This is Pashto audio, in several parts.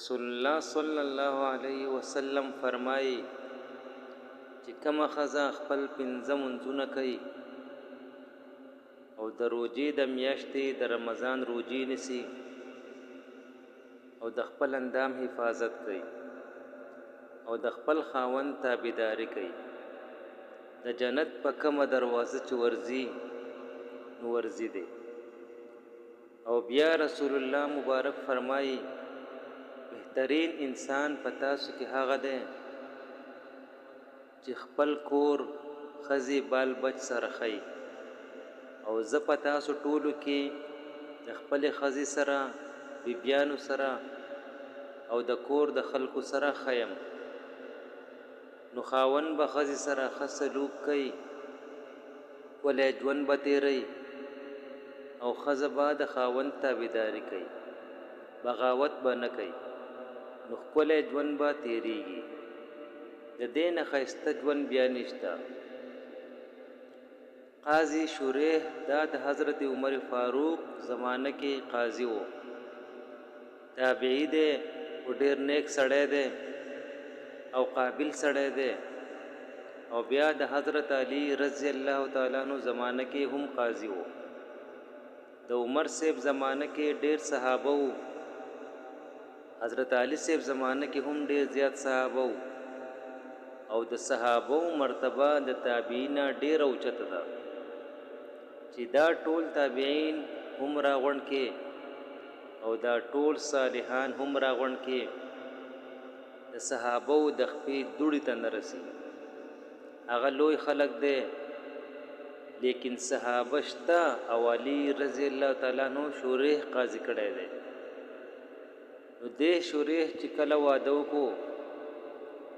رسول الله صلی الله علیه وسلم فرمایي چې کومه ښځه خپل پنځه منځونه کوي او د روژې د میاشتې د رمضان روژې نیسي او د خپل اندام حفاظت کوي او د خپل خاوند تابعداري کوي د جنت په کومه دروازه چې ورځي نو ورځي دی. او بیا رسول الله مبارک فرمایي بهترین انسان په تاسو کې هغه دی چې خپل کور ښځې بال بچ سره ښیي او زه په تاسو ټولو کې د خپلې ښځې سره بیبیانو سره او د کور د خلکو سره ښیم. نو خاوند به ښځې سره ښه سلوک کوي، ښکلی ژوند به تیروي او ښځه به د خاوند تابعداري کوي، بغاوت به نه کوي، نو ښکلی ژوند به تیریږي. د دې نه ښایسته ژوند بیا نشته. قاضي شریح دا د حضرت عمر فاروق زمانه کې قاضي و، تابعی دی او ډېر نیک سړی دی او قابل سړی دی. او بیا د حضرت علی رضی الله تعالی عنہ زمانه کې هم قاضي و. د عمر صاحب زمانه کې ډېر صحابه و، حضرت علی صاحب زمانه کې هم ډېر زیات صحابه و. او د صحابه مرتبه د تابعین ډېر اوچته ده چې دا ټول تابعین هم راغونډ کې او دا ټول صالحان هم راغونډ کې د صحابه د خپې دوړې ته نه رسي. هغه لوی خلق دی لیکن صحابه شته او علی رضی الله تعالی عنہ شریح قاضي کړی دی. نو دې شریح چې کله واده وکړو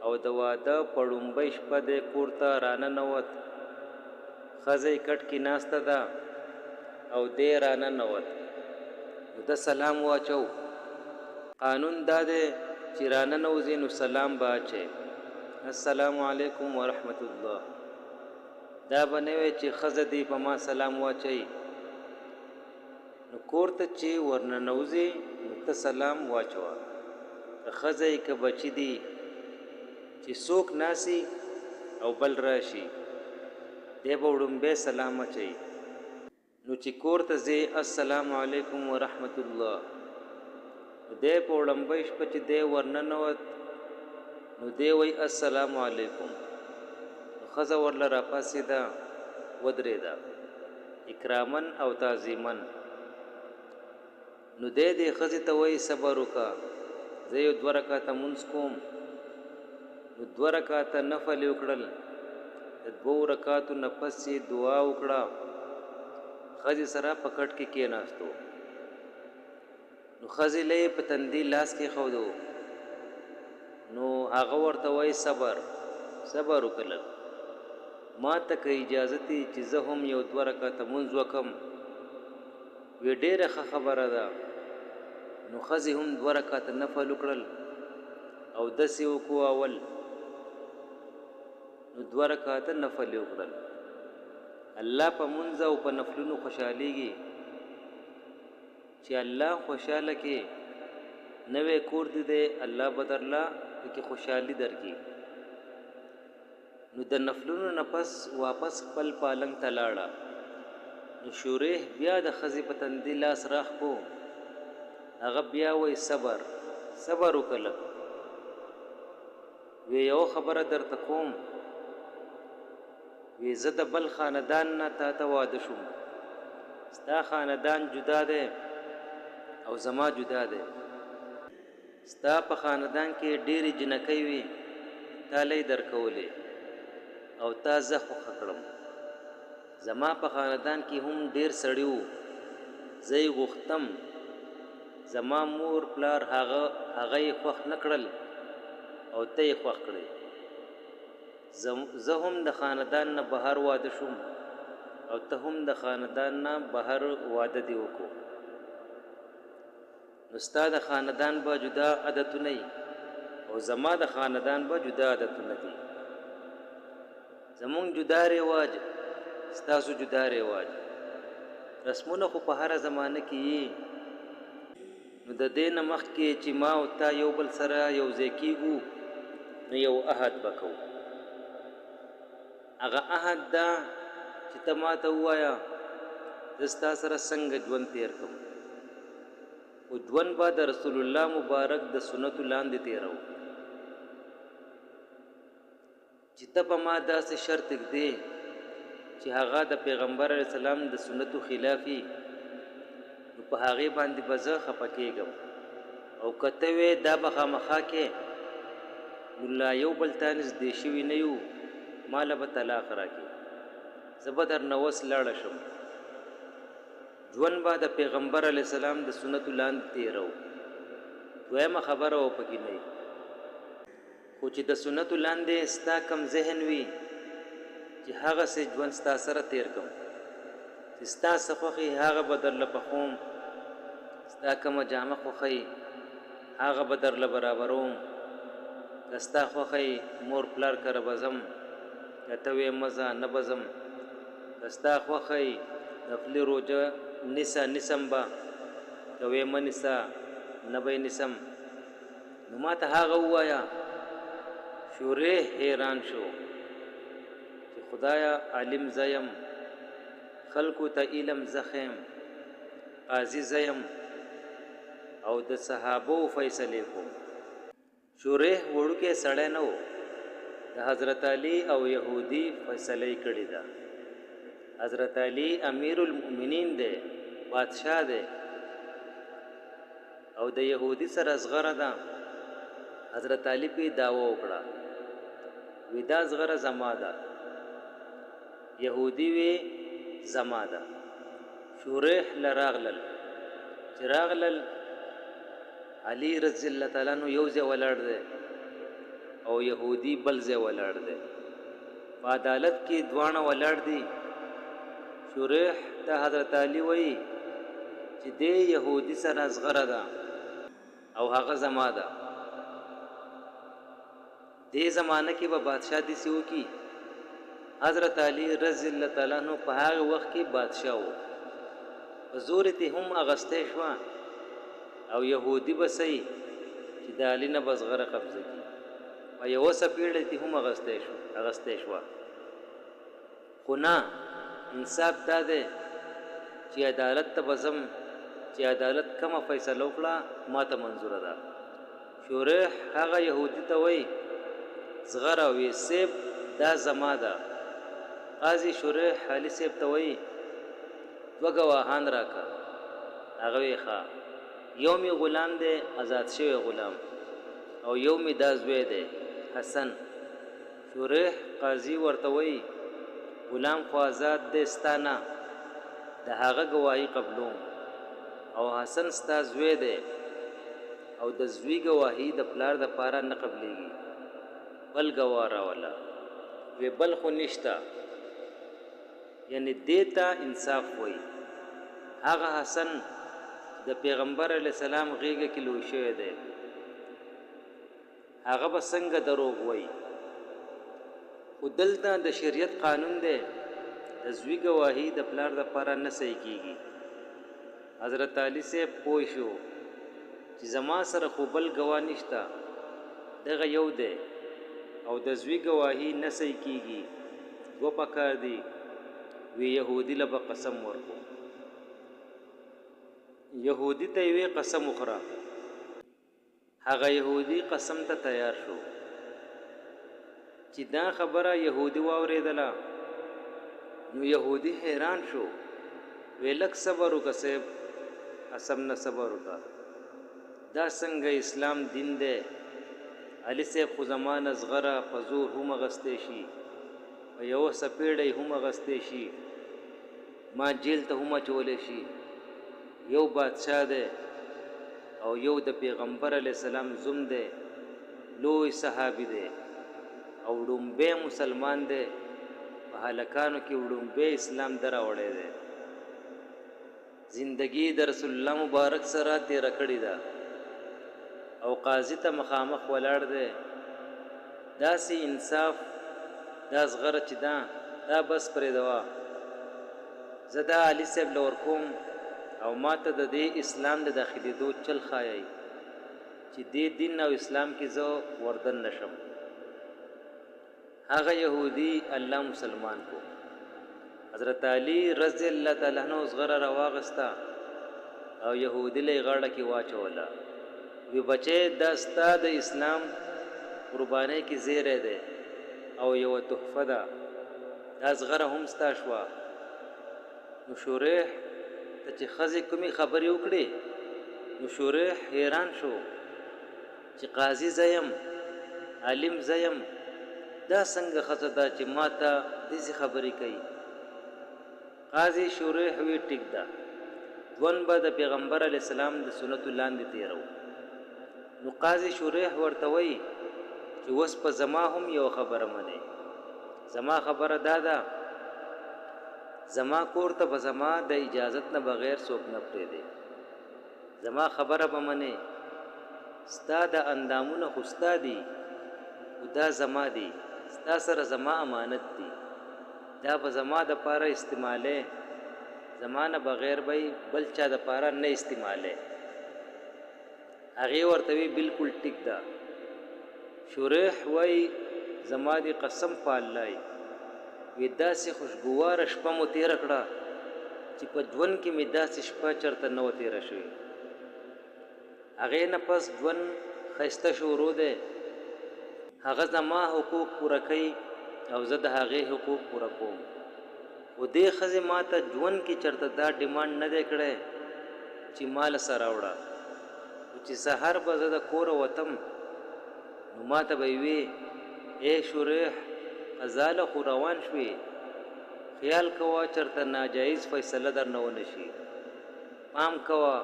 او د واده په لومبۍ شپه د کور ته راننوت، ښځه یې کټ کې ناسته ده او دی راننوت، نو د سلام واچو. قانون دا دی چې راننوځي نو سلام به اچوي، السلام علیکم ورحمت الله. دا به نه وي چې ښځه دی په ما سلام واچوي. نو کور ته چې ورننوځي نو ته سلام واچوه. که ښځه یې که بچي دي چې څوک ناسي او بل راشي دی به وړومبی سلام اچوي. نو چې کور ته ځې السلام علیکم ورحمت الله، دی په وړومبۍ شپه چې دی ورننوت نو دی وی السلام علیکم. نو ښځه ورله راپاڅېده ودرېده اکرامن او تعظیمن. نو دی دې ښځې ته وایي صبر وکړه، زه یو 2 رکعته مونځ کوم. نو 2 رکعته نفل یې وکړل، د 2 رکعاتو نه پس یې دعا وکړه، ښځې سره په کټ کې کېناستو. نو ښځې له یې په تندي لاس کېښودو. نو هغه ورته وایي صبر وکړه، ما ته که اجازه دي چې زه هم یو 2 رکعته مونځ وکم. وی ډېره ښه خبره ده. نو ښځې هم 2 رکعته نفل وکړل او داسې وکړو اول، نو 2 رکعته نفل یې وکړل. الله په مونځ او په نفلونو خوشحالیږي چې الله خوشحاله کې نوی کور دی دی الله به درله پکې خوشحالي درکړي. نو د نفلونو نه پس واپس خپل پالنګ ته لاړه. نو شریح بیا د ښځې په تندي لاس راخ کو، هغه بیا وایي صبر وکړه. وی یو خبره درته کوم، وی زه د بل خاندان نه تا ته واده شوم، ستا خاندان جدا دی او زما جدا دی. ستا په خاندان کې ډېرې جنکۍ وي، تا لۍ درکولې او تا زه خوښه کړم. زما په خاندان کې هم ډېر سړي وو، زه یې غوښتم، زما مور پلار هغه یې خوښ نه کړل او ته یې خوښ کړې. زه هم د خاندان نه بهر واده شوم او ته هم د خاندان نه بهر واده دی وکړو. نو ستا د خاندان به جدا عادتونه وي او زما د خاندان به جدا عادتونه دي. زمونږ جدا رواج، ستاسو جدا رواج. رسمونه خو په هره زمانه کې یي، نو د دې نه مخکې چې ما او تا یو بل سره یو ځای کېږو نو یو عهد به کوو. هغه عهد دا چې ته ما ته ووایه زه ستا سره څنګه ژوند تیر کوم، خو ژوند به د رسول الله مبارک د سنتو لاندې تیروو. چې ته په ما داسې شرط ږدې چې هغه د پیغمبر علیه السلام د سنتو خلافي، نو په هغې باندې به زه خفه کېږم. او که ته وې دا به خامخا کې، نو لا یو بل ته نږدې شوي نه یو، ما له به طلاق راکړې، زه به درنه اوس لاړه شم. ژوند به د پیغمبر علیه السلام د سنتو لاندې تیروو. دویمه خبره و پکې نه وي، خو چې د سنتو لاندې ستا کم ذهن وي چې هغسې ژوند ستا سره تیر کړم، چې ستا څه خوښي هغه به درله پخوم، ستا کومه جامه خوښئ هغه به درله برابروم، که ستا خوښئ مور پلار کره به ځم، که ته وې مه ځه نه به ځم، که ستا خوښئ نفلي روژه نیسه نیسم به، که وې مه نیسه نه به یې نیسم. نو ما ته هغه ووایه. شوریح حیران شو چې خدایا عالم زیم، خلکو ته علم زخم، قاضي زیم او د صحابو فیصلې کوم. شوریح وړوکی سړی نه و، د حضرت علی او یهودي فیصله یې کړې ده. حضرت علی امیر المؤمنین دی، بادشاه دی، او د یهودي سره زغره ده. حضرت علی پې دعوه وکړه، وی دا زغره زما ده، یهودي وی زما ده. شوریح له راغلل، چې راغلل علی رضی الله تعالی عنہ یو ځای ولاړ دی او یهودي بل ځای ولاړ دی، په عدالت کې دواړه ولاړ دي. شوریح ته حضرت علی وی چې دې یهودي سره زغره ده او هغه زما ده. دې زمانه کې به بادشاه داسې وکړي. حضرت علی رضی الله تعالی عنہ په هغه وخت کې بادشاه و، په زور یې هم اغستی شوه او یهودي به صحیح چې د علي نه به زغره قبضه کړي، په یوه څپېړه یې هم اغستی شوه. خو نه، انصاف دا دی چې عدالت ته به ځم، چې عدالت کومه فیصله وکړه ما ته منظوره ده. شوریح هغه یهودي ته وایي زغره وی سیب دا زما ده. قاضي شوریح علي صاحب ته وایي دوه ګواهان راکړه. هغه وی ښه، یو مې غلام دی آزاد شوی غلام، او یو مې دا زوی دی حسن. شوریح قاضي ورته وایي غلام خو آزاد دی ستا نه، د هغه ګواهي قبلوم، او حسن ستا زوی دی او د زوی ګواهي د پلار د پاره نه قبلیږي، بل ګواه راوله. وی بل خو نشته، یعنی دیتا انصاف وی. هغه حسن د پیغمبر علیه السلام غیږه کې لوی شوی دی، هغه به څنګه دروغ وی؟ خو دلته د شریعت قانون دی، د زوی ګواهي د پلار د پاره نه صحیح کیږي. حضرت علی صاحب پوه شو چې زما سره خو بل ګواه نشته، دغه یو دی او د زوی ګواهي نه صحیح کیږي، دوه پکار دي. وی یهودي له به قسم ورکو. یهودي ته یې وی قسم وخوره. هغه یهودي قسم ته تیار شو. چې دا خبره یهودي واورېدله نو یهودي حیران شو، وی لږ صبر وکړه صاحب، قسم نه صبر وکړه، دا څنګه اسلام دین دی؟ علي صاحب خو زما نه زغره په زور هم اغستی شي، په یوه څپېړه یې هم اغستی شي، ما جیل ته هم اچولی شي. یو بادشاه دی او یو د پیغمبر علیه السلام زوم دی، لوی صحابي دی او وړومبی مسلمان دی، په هلکانو کې وړومبی اسلام دراوړی دی، زندگی د رسول الله مبارک سره تیره کړې ده او قاضي ته مخامخ ولاړ دی. داسې انصاف دا زغره چې دا بس پرېږدوه، زه دا علي صاحب له ورکوم او ما ته د دې اسلام د داخلېدو چل ښایئ چې دې دین او اسلام کې زه وردن نشم. هغه یهودي الله مسلمان کو. حضرت علی رضی الله تعالی عنہ زغره راواغستا او یهودي له غاړه کې واچوله. وی بچې دا ستا د اسلام قربانۍ کې زیری دی او یو تحفه ده، دا زغره هم ستا شوه. نو شریح ته چې ښځې کومې خبرې وکړې، نو شریح حیران شو چې قاضي زیم، عالم زیم، دا څنګه ښځه ده چې ما ته داسې خبرې کوي. قاضي شریح وی ټیک ده، ژوند به د پیغمبر علیه السلام د سنتو لاندې تیرو. نو قاضي شریح ورته وایي چې اوس په زما هم یو خبره منې. زما خبره دا ده، زما کور ته به زما د اجازت نه بغیر څوک نه پرېږدي. زما خبره به منې، ستا د اندامونه خو ستا دي، خو دا زما دي، ستا سره زما امانت دي، دا به زما دپاره استعمالی، زما نه بغیر به بل چا دپاره نه استعمالی. هغې ورته وی بلکل ټیک ده. شریح وایي زما دې قسم په الله وی داسې خوشګواره شپه مو تېره کړه چې په ژوند کې مې داسې شپه چېرته نه وه تېره شوې. هغې نه پس ژوند ښایسته شروع دی. هغه زما حقوق پوره کوي او زه د هغې حقوق پوره کوم. خو دې ښځې ما ته ژوند کې چېرته دا ډیمانډ نه دی کړی چې ما له سره راوړه. خو چې سهار به زه د کوره وتم نو ما ته به یې وی ای شریح قضا له خو روان شوې، خیال کوه چېرته ناجایز فیصله در نه ونه شي. پام کوه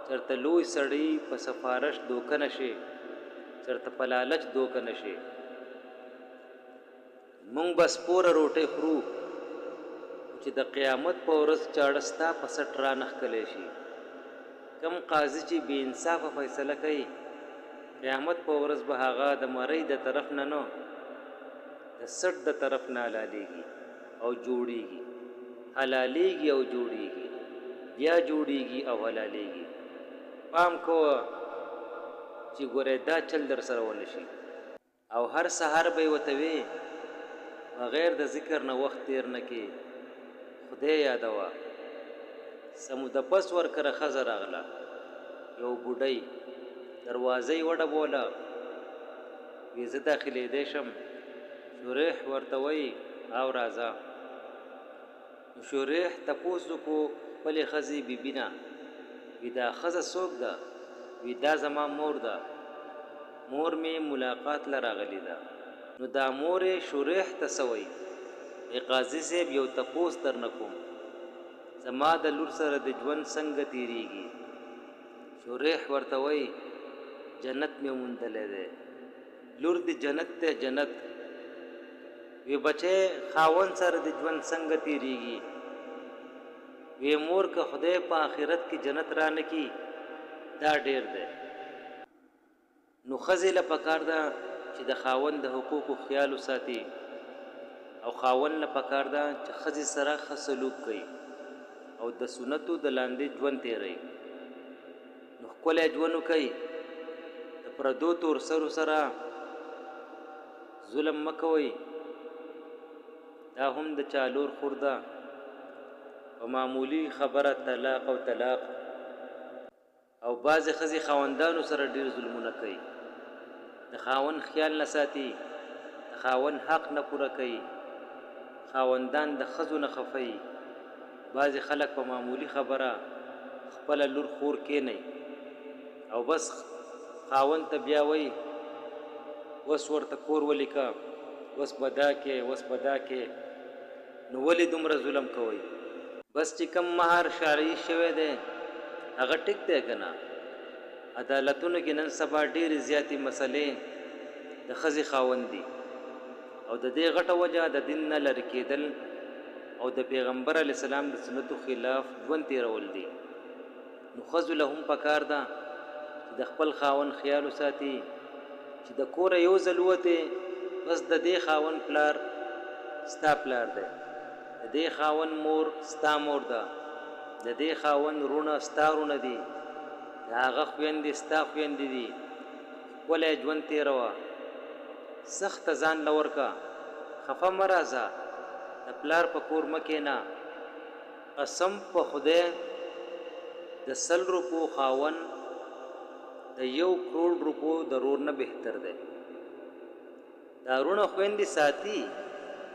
چېرته لوی سړی په سفارش دوکه نه شي، چېرته په لالچ دوکه نه شي. مونږ به سپوره روټۍ خورو چې د قیامت په ورځ چاړه ستا په سټ رانښکلی شي. کم قاضي چې بې انصافه فیصله کوي، قیامت په ورځ به هغه د مرۍ د طرف نه نه د سټ د طرف نه حلالیږي او جوړیږي، حلالیږي او جوړیږي، بیا جوړیږي او حلالیږي. پام کوه چې ګورې دا چل در سره ونه شي. او هر سهار به یې ورته وی بغیر د ذکر نه وخت تیر نه کې، خدای یادوه. سمودپس ورکره ښځه راغله، یو بوډۍ دروازه یې وډبوله. وی زه داخلېدی شم؟ شریح ورته وایي او راځه. نو شریح تپوس وکړو خپلې ښځې بیبي نه، وی دا ښځه څوک ده؟ وی دا زما مور ده، مور مې ملاقات له راغلی ده. نو دا مور یې شریح ته څه وایي؟ ای قاضي صاحب یو تپوس درنه کوم، زما د لور سره د ژوند څنګه تیریږي؟ شریح ورته وایي جنت مې موندلی دی. لور د جنت ته جنت. وی بچې خاوند سره د ژوند څنګه تیریږي؟ وی مور که خدای په آخرت کې جنت رانه کی دا ډیر دی. نو ښځې له پکار ده چې د خاوند د حقوقو خیال وساتي، او خاوند له پکار ده چې ښځې سره ښه سلوک کوي او د سنتو د لاندې ژوند تیروي. نو ښکلی ژوند وکوي، د پردو تورسرو سره ظلم مه کوئ. دا هم د چا لور خور ده، په معمولي خبره طلاق او طلاق. او بعضې ښځې خاوندانو سره ډېر ظلمونه کوي، د خاوند خیال نه ساتي، د خاوند حق نه پوره کوي، خاوندان د ښځو نه خفوي. بعضې خلک په معمولي خبره خپله لور خور کینئ او بس خاوند ته بیا وایي اوس ورته کور ولیکه، اوس به دا کې، اوس به دا کې. نو ولې دومره ظلم کوئ؟ بس چې کم مهر شرعي شوی دی هغه ټیک دی که نه؟ عدالتونو کې نن سبا ډېرې زیاتې مسلې د ښځې خاوند دي، او د دې غټه وجه د دین نه لرې کېدل او د پیغمبر علیه السلام د سنتو خلاف ژوند تېرول دي. نو ښځو له هم پکار ده چې د خپل خاوند خیال وساتي، چې د کوره یو ځل ووتې بس د دې خاوند پلار ستا پلار دی، د دې خاوند مور ستا مور ده، د دې خاوند رونه ستا رونه دي، د هغه خویندې ستا خویندې دي. ښکلی ژوند تېروه، سخته ځان له ورکه، خفه مه راځه، د پلار په کور مه کښېنه. قسم په خدای د 100 روپو خاوند د 1 کروڑ روپو د رور نه بهتر دی. دا رونه خویندې ساتي،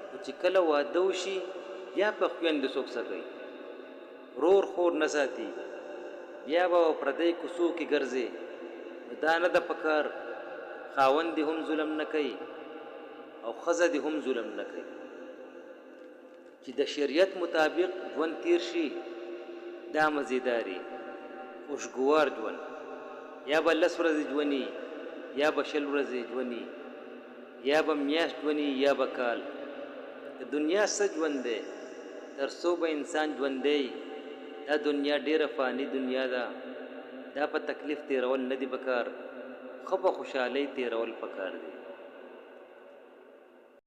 خو چې کله واده وشي بیا په خویندو څوک څه کوي. رور خور نه ساتي، بیا به پردی کوڅو کې ګرځي. نو دا نه ده پکار خاوند دې هم ظلم نه کوي او ښځه دې هم ظلم نه کوي. چې د شریعت مطابق ژوند تیر شي دا مزیداري خوشګوار ژوند. یا به 10 ورځې ژوندي، یا به 20 ورځې ژوندي، یا به میاشت ژوندي، یا به کال. د دنیا څه ژوند دی؟ تر څو به انسان ژوندی؟ دا دنیا ډیره فانی دنیا ده. دا په تکلیف تیرول نه دي پکار، ښه په خوشحالۍ تیرول پکار دي.